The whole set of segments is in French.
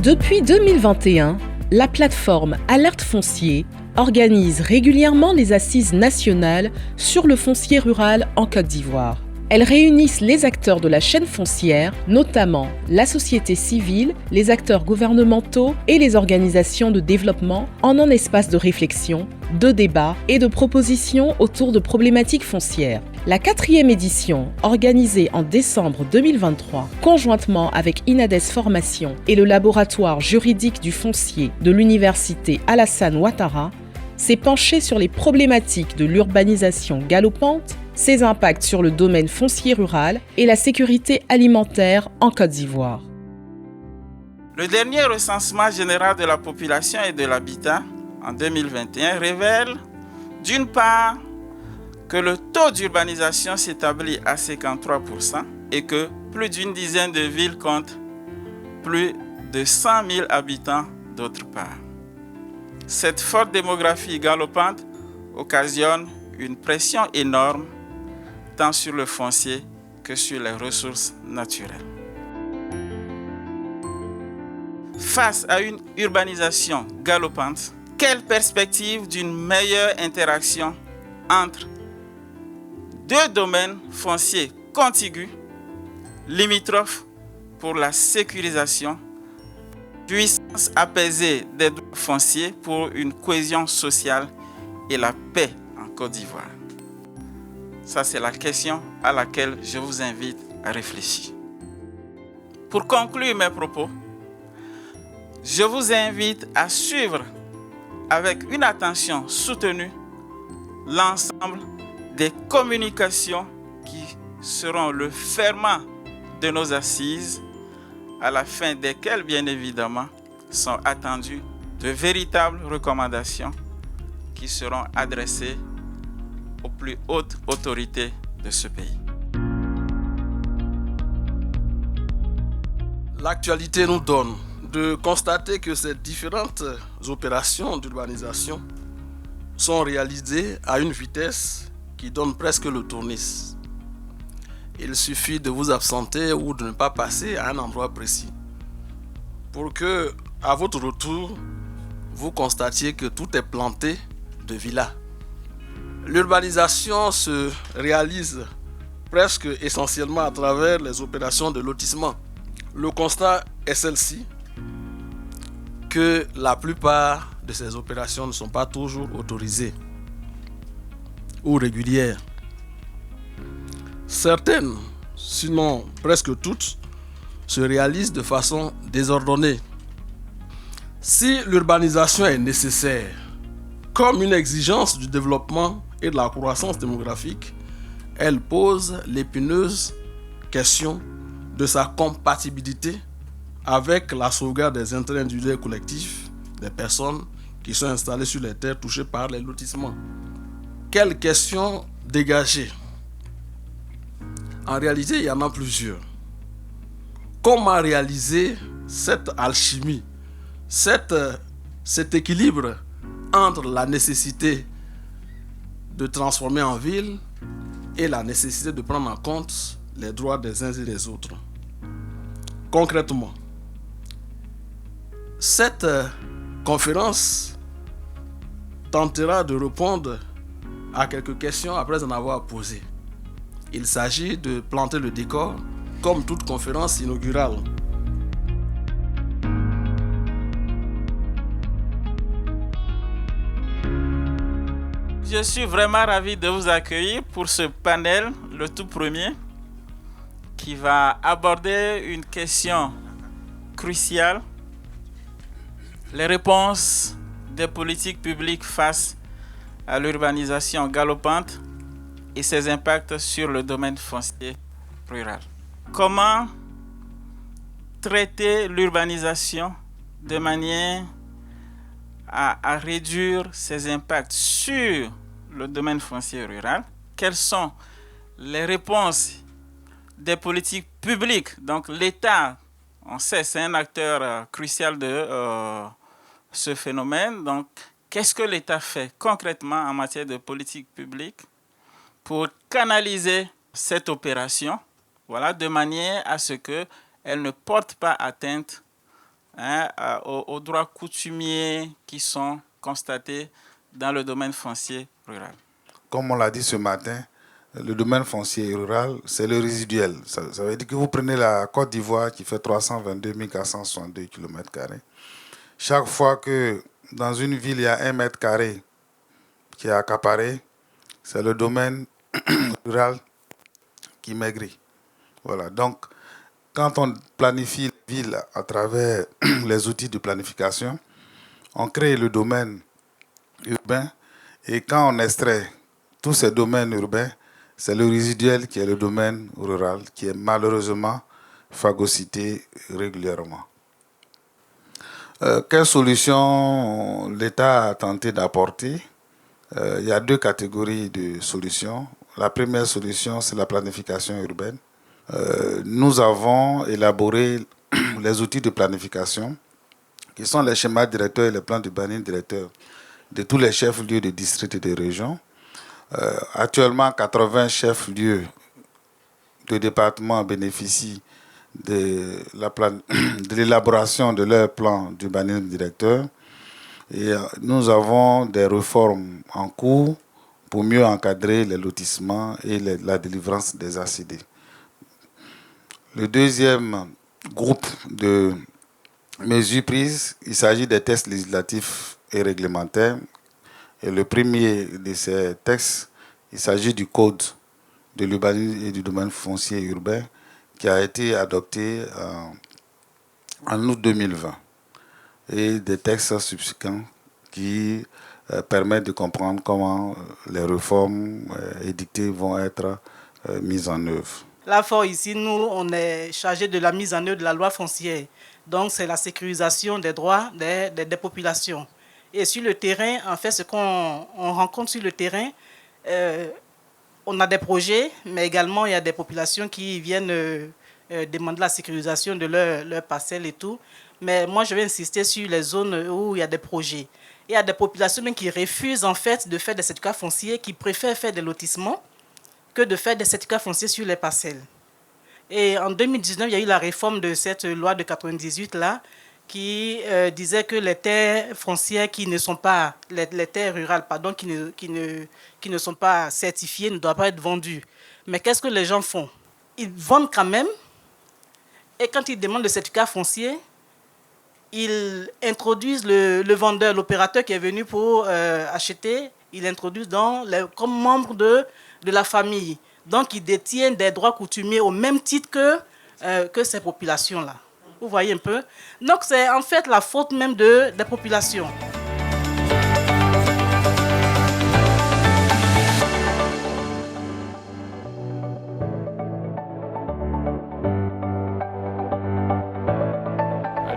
Depuis 2021, la plateforme Alerte Foncier organise régulièrement les assises nationales sur le foncier rural en Côte d'Ivoire. Elles réunissent les acteurs de la chaîne foncière, notamment la société civile, les acteurs gouvernementaux et les organisations de développement en un espace de réflexion, de débat et de propositions autour de problématiques foncières. La 4e édition, organisée en décembre 2023, conjointement avec Inades Formation et le laboratoire juridique du foncier de l'université Alassane Ouattara, s'est penchée sur les problématiques de l'urbanisation galopante, ses impacts sur le domaine foncier rural et la sécurité alimentaire en Côte d'Ivoire. Le dernier recensement général de la population et de l'habitat en 2021 révèle d'une part que le taux d'urbanisation s'établit à 53% et que plus d'une dizaine de villes comptent plus de 100 000 habitants d'autre part. Cette forte démographie galopante occasionne une pression énorme tant sur le foncier que sur les ressources naturelles. Face à une urbanisation galopante, quelle perspective d'une meilleure interaction entre deux domaines fonciers contigus, limitrophes pour la sécurisation, puissance apaisée des droits fonciers pour une cohésion sociale et la paix en Côte d'Ivoire? Ça, c'est la question à laquelle je vous invite à réfléchir. Pour conclure mes propos, je vous invite à suivre avec une attention soutenue l'ensemble des communications qui seront le ferment de nos assises, à la fin desquelles, bien évidemment, sont attendues de véritables recommandations qui seront adressées aux plus hautes autorités de ce pays. L'actualité nous donne de constater que ces différentes opérations d'urbanisation sont réalisées à une vitesse qui donne presque le tournis. Il suffit de vous absenter ou de ne pas passer à un endroit précis pour que, à votre retour, vous constatiez que tout est planté de villas. L'urbanisation se réalise presque essentiellement à travers les opérations de lotissement. Le constat est celle-ci, que la plupart de ces opérations ne sont pas toujours autorisées ou régulières. Certaines, sinon presque toutes, se réalisent de façon désordonnée. Si l'urbanisation est nécessaire comme une exigence du développement et de la croissance démographique, elle pose l'épineuse question de sa compatibilité avec la sauvegarde des intérêts individuels et collectifs des personnes qui sont installées sur les terres touchées par les lotissements. Quelles questions dégager? En réalité, il y en a plusieurs. Comment réaliser cette alchimie, cet équilibre entre la nécessité de transformer en ville et la nécessité de prendre en compte les droits des uns et des autres? Concrètement, cette conférence tentera de répondre à quelques questions après en avoir posé. Il s'agit de planter le décor comme toute conférence inaugurale. Je suis vraiment ravi de vous accueillir pour ce panel, le tout premier, qui va aborder une question cruciale: les réponses des politiques publiques face à l'urbanisation galopante et ses impacts sur le domaine foncier rural. Comment traiter l'urbanisation de manière à réduire ses impacts sur le domaine foncier rural? Quelles sont les réponses des politiques publiques? Donc l'État, on sait, c'est un acteur crucial de ce phénomène. Donc qu'est-ce que l'État fait concrètement en matière de politique publique pour canaliser cette opération, voilà, de manière à ce qu'elle ne porte pas atteinte aux droits coutumiers qui sont constatés dans le domaine foncier rural. Comme on l'a dit ce matin, le domaine foncier rural, c'est le résiduel. Ça veut dire que vous prenez la Côte d'Ivoire qui fait 322 462 km². Chaque fois que dans une ville, il y a 1 mètre carré qui est accaparé, c'est le domaine rural qui maigrit. Voilà. Donc, quand on planifie les villes à travers les outils de planification, on crée le domaine urbain et quand on extrait tous ces domaines urbains, c'est le résiduel qui est le domaine rural qui est malheureusement phagocyté régulièrement. Quelle solution l'État a tenté d'apporter? Il y a 2 catégories de solutions. La première solution, c'est la planification urbaine. Nous avons élaboré les outils de planification qui sont les schémas directeurs et les plans d'urbanisme directeurs de tous les chefs-lieux de districts et de régions. Actuellement, 80 chefs-lieux de département bénéficient de l'élaboration de leur plan d'urbanisme directeur. Et nous avons des réformes en cours pour mieux encadrer les lotissements et la délivrance des ACD. Le deuxième groupe de mesures prises, il s'agit des textes législatifs et réglementaires. Et le premier de ces textes, il s'agit du Code de l'urbanisme et du domaine foncier urbain qui a été adopté en août 2020 et des textes subséquents qui permettent de comprendre comment les réformes édictées vont être mises en œuvre. Là, fort ici, nous, on est chargé de la mise en œuvre de la loi foncière. Donc, c'est la sécurisation des droits des populations. Et sur le terrain, en fait, ce qu'on rencontre sur le terrain, on a des projets, mais également il y a des populations qui viennent demander la sécurisation de leurs parcelles et tout. Mais moi, je vais insister sur les zones où il y a des projets. Il y a des populations même qui refusent en fait de faire des certificats fonciers, qui préfèrent faire des lotissements que de faire des certificats fonciers sur les parcelles. Et en 2019, il y a eu la réforme de cette loi de 98 là, qui disait que les terres foncières qui ne sont pas, les terres rurales, pardon, qui ne sont pas certifiées ne doivent pas être vendues. Mais qu'est-ce que les gens font? Ils vendent quand même, et quand ils demandent le certificat foncier, ils introduisent le vendeur, l'opérateur qui est venu pour acheter, ils l'introduisent comme membre de la famille. Donc, ils détiennent des droits coutumiers au même titre que ces populations-là. Vous voyez un peu? Donc, c'est en fait la faute même des populations.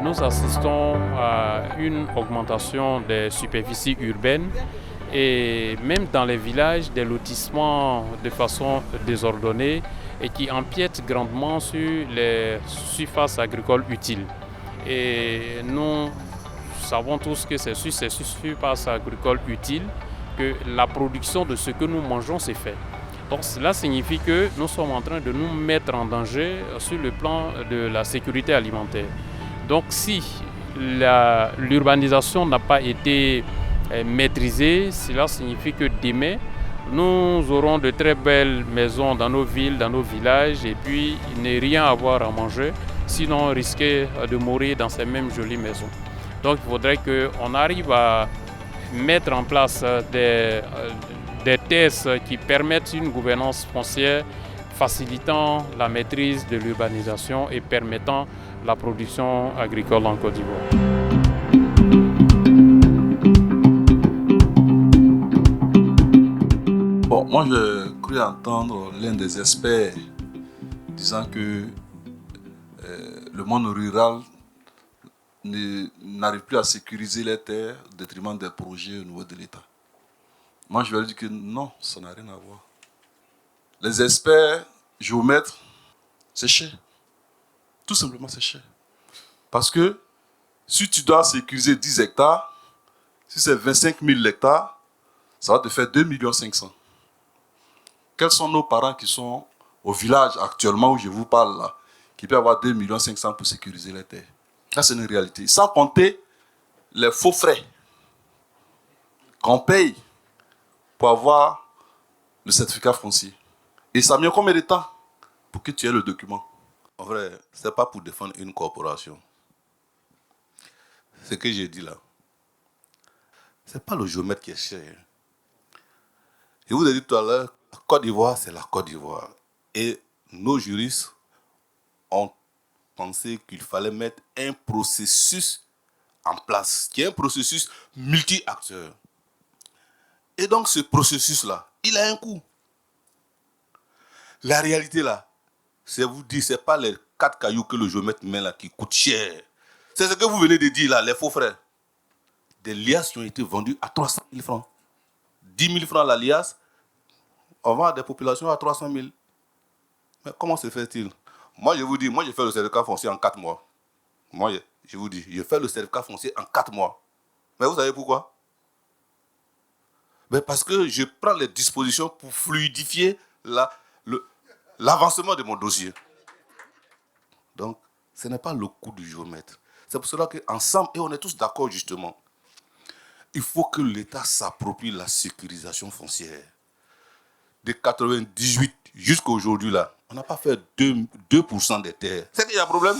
Nous assistons à une augmentation des superficies urbaines et même dans les villages, des lotissements de façon désordonnée et qui empiètent grandement sur les surfaces agricoles utiles. Et nous savons tous que c'est sur ces surfaces agricoles utiles que la production de ce que nous mangeons s'est faite. Donc cela signifie que nous sommes en train de nous mettre en danger sur le plan de la sécurité alimentaire. Donc si l'urbanisation n'a pas été maîtrisée, cela signifie que demain, nous aurons de très belles maisons dans nos villes, dans nos villages, et puis ne rien avoir à manger, sinon risquer de mourir dans ces mêmes jolies maisons. Donc il faudrait qu'on arrive à mettre en place des tests qui permettent une gouvernance foncière facilitant la maîtrise de l'urbanisation et permettant la production agricole en Côte d'Ivoire. Bon, moi j'ai cru entendre l'un des experts disant que le monde rural n'arrive plus à sécuriser les terres au détriment des projets au niveau de l'État. Moi je vais lui dire que non, ça n'a rien à voir. Les experts géomètres, c'est cher. Tout simplement, c'est cher. Parce que si tu dois sécuriser 10 hectares, si c'est 25 000 hectares, ça va te faire 2 500 000. Quels sont nos parents qui sont au village actuellement où je vous parle là, qui peuvent avoir 2 500 000 pour sécuriser les terres? Ça, c'est une réalité. Sans compter les faux frais qu'on paye pour avoir le certificat foncier. Et ça met combien de temps pour que tu aies le document? En vrai, ce n'est pas pour défendre une corporation. Ce que j'ai dit là, ce n'est pas le géomètre qui est cher. Je vous ai dit tout à l'heure, la Côte d'Ivoire, c'est la Côte d'Ivoire. Et nos juristes ont pensé qu'il fallait mettre un processus en place, qui est un processus multi-acteurs. Et donc ce processus-là, il a un coût. La réalité là, c'est vous dire, ce n'est pas les 4 cailloux que le géomètre met là qui coûtent cher. C'est ce que vous venez de dire là, les faux frères. Des liasses qui ont été vendues à 300 000 francs. 10 000 francs la liasse, on vend à des populations à 300 000. Mais comment se fait-il? Moi, je vous dis, moi, j'ai fait le certificat foncier en 4 mois. Moi, je vous dis, j'ai fait le certificat foncier en 4 mois. Mais vous savez pourquoi? Mais parce que je prends les dispositions pour fluidifier l'avancement de mon dossier. Donc, ce n'est pas le coût du géomètre. C'est pour cela qu'ensemble, et on est tous d'accord justement, il faut que l'État s'approprie la sécurisation foncière. De 1998 jusqu'à aujourd'hui, là, on n'a pas fait 2% des terres. C'est qu'il y a un problème.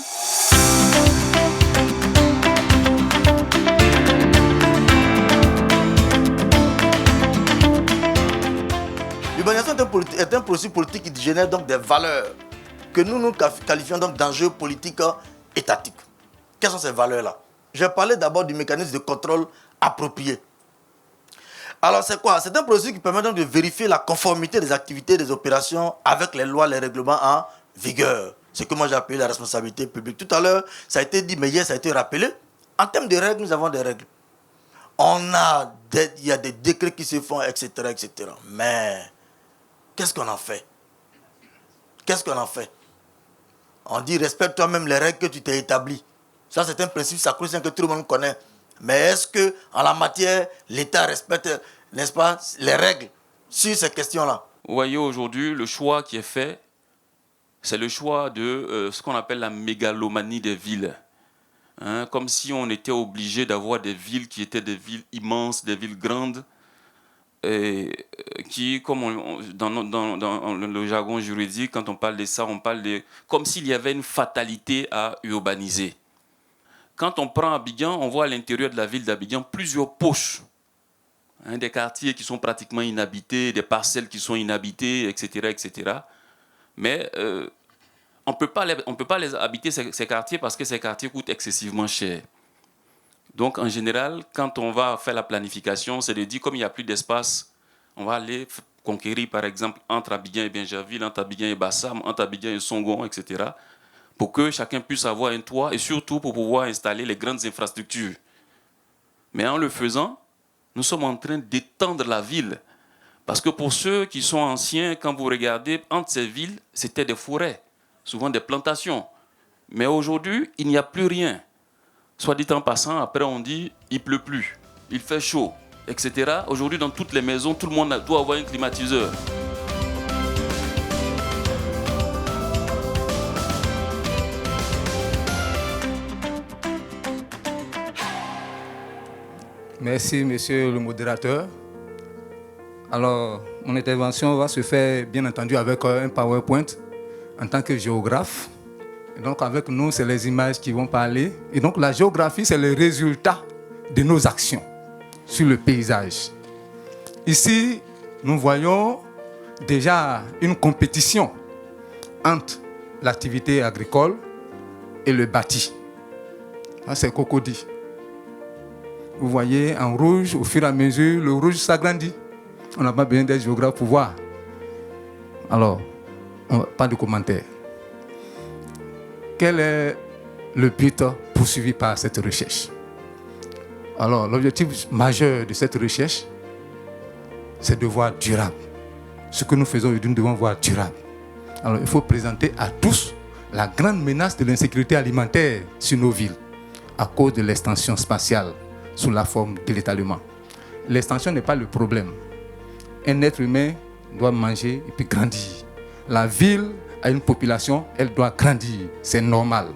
L'urbanisation est un processus politique qui génère donc des valeurs que nous qualifions donc d'enjeux politiques étatiques. Quelles sont ces valeurs-là? Je vais parler d'abord du mécanisme de contrôle approprié. Alors c'est quoi? C'est un processus qui permet donc de vérifier la conformité des activités et des opérations avec les lois, les règlements en vigueur. C'est que moi j'ai appelé la responsabilité publique. Tout à l'heure, ça a été dit, mais hier ça a été rappelé. En termes de règles, nous avons des règles. Il y a des décrets qui se font, etc., etc. Mais qu'est-ce qu'on en fait? Qu'est-ce qu'on en fait? On dit respecte toi-même les règles que tu t'es établies. Ça, c'est un principe sacro-saint que tout le monde connaît. Mais est-ce qu'en la matière, l'État respecte, n'est-ce pas, les règles sur ces questions-là? Vous voyez, aujourd'hui, le choix qui est fait, c'est le choix de ce qu'on appelle la mégalomanie des villes. Hein, comme si on était obligé d'avoir des villes qui étaient des villes immenses, des villes grandes, et qui, comme dans le jargon juridique, quand on parle de ça, on parle de comme s'il y avait une fatalité à urbaniser. Quand on prend Abidjan, on voit à l'intérieur de la ville d'Abidjan plusieurs poches. Hein, des quartiers qui sont pratiquement inhabités, des parcelles qui sont inhabitées, etc. etc. Mais on ne peut pas les habiter, ces quartiers, parce que ces quartiers coûtent excessivement cher. Donc, en général, quand on va faire la planification, c'est de dire, comme il n'y a plus d'espace, on va aller conquérir, par exemple, entre Abidjan et Bingerville, entre Abidjan et Bassam, entre Abidjan et Songon, etc., pour que chacun puisse avoir un toit et surtout pour pouvoir installer les grandes infrastructures. Mais en le faisant, nous sommes en train d'étendre la ville. Parce que pour ceux qui sont anciens, quand vous regardez, entre ces villes, c'était des forêts, souvent des plantations. Mais aujourd'hui, il n'y a plus rien. Soit dit en passant, après on dit il pleut plus, il fait chaud, etc. Aujourd'hui, dans toutes les maisons, tout le monde doit avoir un climatiseur. Merci, monsieur le modérateur. Alors, mon intervention va se faire, bien entendu, avec un PowerPoint en tant que géographe. Et donc, avec nous, c'est les images qui vont parler. Et donc, la géographie, c'est le résultat de nos actions sur le paysage. Ici, nous voyons déjà une compétition entre l'activité agricole et le bâti. Ça, c'est Cocody. Vous voyez en rouge, au fur et à mesure, le rouge s'agrandit. On n'a pas besoin d'être géographe pour voir. Alors, pas de commentaires. Quel est le but poursuivi par cette recherche? Alors, l'objectif majeur de cette recherche, c'est de voir durable. Ce que nous faisons aujourd'hui, nous devons voir durable. Alors, il faut présenter à tous la grande menace de l'insécurité alimentaire sur nos villes à cause de l'extension spatiale sous la forme de l'étalement. L'extension n'est pas le problème. Un être humain doit manger et puis grandir. La ville a une population, elle doit grandir. C'est normal.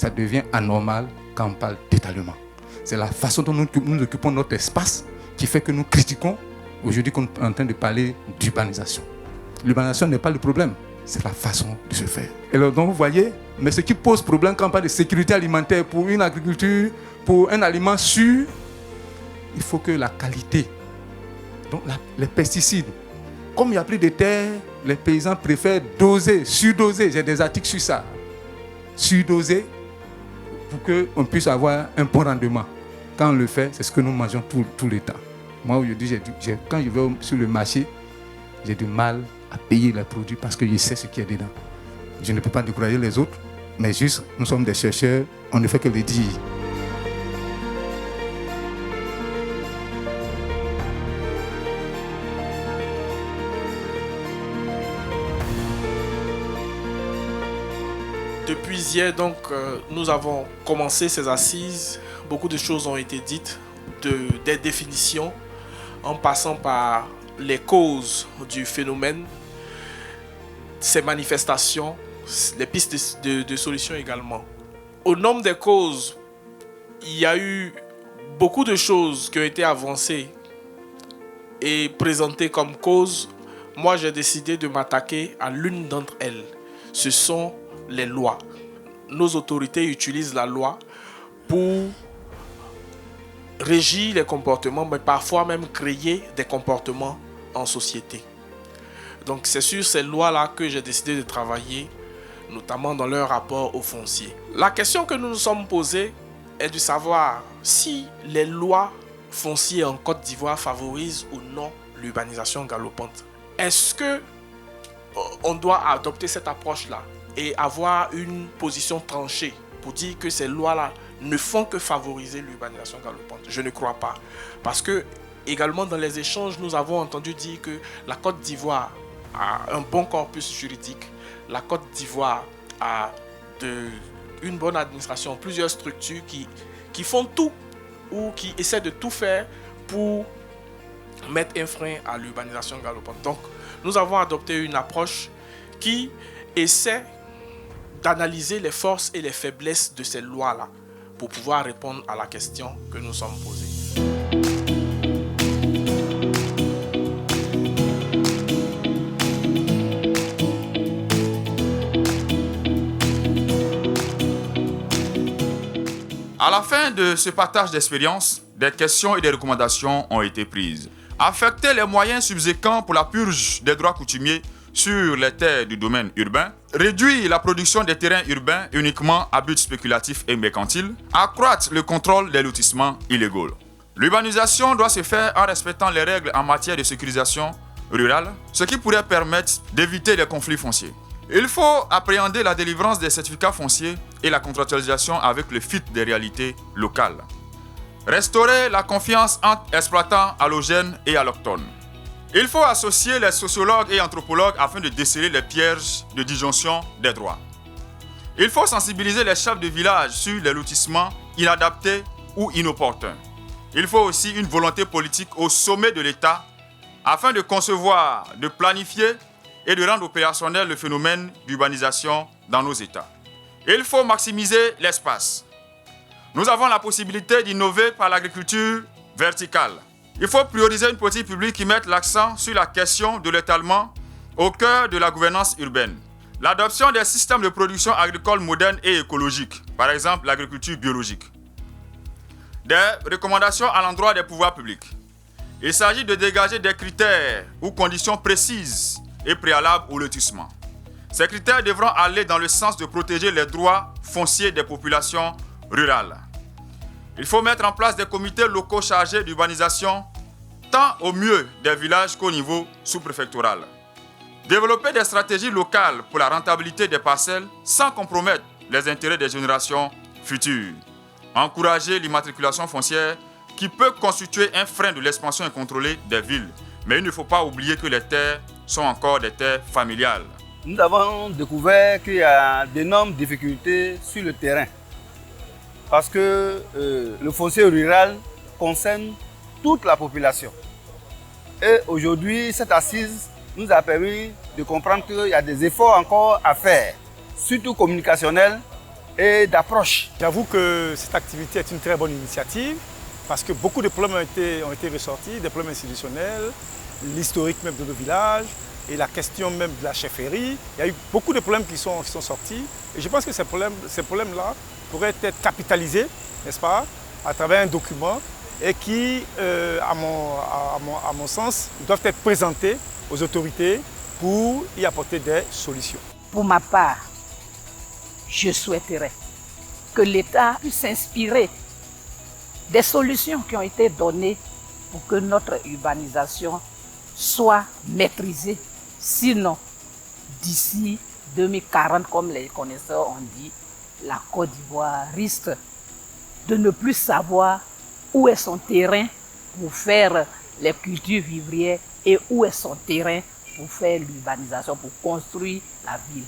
ça devient anormal quand on parle d'étalement. C'est la façon dont nous occupons notre espace qui fait que nous critiquons aujourd'hui qu'on est en train de parler d'urbanisation. L'urbanisation n'est pas le problème, c'est la façon de se faire. Et alors, donc vous voyez, mais ce qui pose problème quand on parle de sécurité alimentaire pour une agriculture, pour un aliment sûr, il faut que la qualité, donc les pesticides, comme il n'y a plus de terre, les paysans préfèrent doser, surdoser. J'ai des articles sur ça. Surdoser pour qu'on puisse avoir un bon rendement. Quand on le fait, c'est ce que nous mangeons tout le temps. Moi, aujourd'hui, quand je vais sur le marché, j'ai du mal à payer les produits parce que je sais ce qu'il y a dedans. Je ne peux pas décourager les autres, mais juste, nous sommes des chercheurs, on ne fait que le dire. Depuis hier, donc, nous avons commencé ces assises. Beaucoup de choses ont été dites, des définitions, en passant par les causes du phénomène, ses manifestations, les pistes de solutions également. Au nombre des causes, il y a eu beaucoup de choses qui ont été avancées et présentées comme causes. Moi, j'ai décidé de m'attaquer à l'une d'entre elles. Ce sont les lois. Nos autorités utilisent la loi pour régir les comportements, mais parfois même créer des comportements en société. Donc c'est sur ces lois-là que j'ai décidé de travailler, notamment dans leur rapport au foncier. La question que nous nous sommes posée est de savoir si les lois foncières en Côte d'Ivoire favorisent ou non l'urbanisation galopante. Est-ce que on doit adopter cette approche-là et avoir une position tranchée pour dire que ces lois-là ne font que favoriser l'urbanisation galopante? Je ne crois pas. Parce que, également dans les échanges, nous avons entendu dire que la Côte d'Ivoire a un bon corpus juridique. La Côte d'Ivoire a une bonne administration, plusieurs structures qui font tout ou qui essaient de tout faire pour mettre un frein à l'urbanisation galopante. Donc, nous avons adopté une approche qui essaie d'analyser les forces et les faiblesses de ces lois-là pour pouvoir répondre à la question que nous sommes posée. À la fin de ce partage d'expérience, des questions et des recommandations ont été prises. Affecter les moyens subséquents pour la purge des droits coutumiers sur les terres du domaine urbain, réduire la production des terrains urbains uniquement à but spéculatif et mercantile, accroître le contrôle des lotissements illégaux. L'urbanisation doit se faire en respectant les règles en matière de sécurisation rurale, ce qui pourrait permettre d'éviter les conflits fonciers. Il faut appréhender la délivrance des certificats fonciers et la contractualisation avec le fit des réalités locales. Restaurer la confiance entre exploitants allogènes et allochtones. Il faut associer les sociologues et anthropologues afin de déceler les pièges de disjonction des droits. Il faut sensibiliser les chefs de village sur les lotissements inadaptés ou inopportuns. Il faut aussi une volonté politique au sommet de l'État afin de concevoir, de planifier et de rendre opérationnel le phénomène d'urbanisation dans nos États. Il faut maximiser l'espace. Nous avons la possibilité d'innover par l'agriculture verticale. Il faut prioriser une politique publique qui mette l'accent sur la question de l'étalement au cœur de la gouvernance urbaine. L'adoption des systèmes de production agricole modernes et écologiques, par exemple l'agriculture biologique. Des recommandations à l'endroit des pouvoirs publics. Il s'agit de dégager des critères ou conditions précises et préalables au lotissement. Ces critères devront aller dans le sens de protéger les droits fonciers des populations rurales. Il faut mettre en place des comités locaux chargés d'urbanisation, tant au mieux des villages qu'au niveau sous-préfectoral. Développer des stratégies locales pour la rentabilité des parcelles sans compromettre les intérêts des générations futures. Encourager l'immatriculation foncière qui peut constituer un frein de l'expansion incontrôlée des villes. Mais il ne faut pas oublier que les terres sont encore des terres familiales. Nous avons découvert qu'il y a d'énormes difficultés sur le terrain. Parce que le foncier rural concerne toute la population. Et aujourd'hui, cette assise nous a permis de comprendre qu'il y a des efforts encore à faire, surtout communicationnels, et d'approche. J'avoue que cette activité est une très bonne initiative parce que beaucoup de problèmes ont été ressortis, des problèmes institutionnels, l'historique même de nos villages et la question même de la chefferie. Il y a eu beaucoup de problèmes qui sont sortis et je pense que ces problèmes-là pourraient être capitalisés, n'est-ce pas, à travers un document et qui, à mon sens, doivent être présentés aux autorités pour y apporter des solutions. Pour ma part, je souhaiterais que l'État puisse s'inspirer des solutions qui ont été données pour que notre urbanisation soit maîtrisée. Sinon, d'ici 2040, comme les connaisseurs ont dit, la Côte d'Ivoire risque de ne plus savoir où est son terrain pour faire les cultures vivrières et où est son terrain pour faire l'urbanisation, pour construire la ville.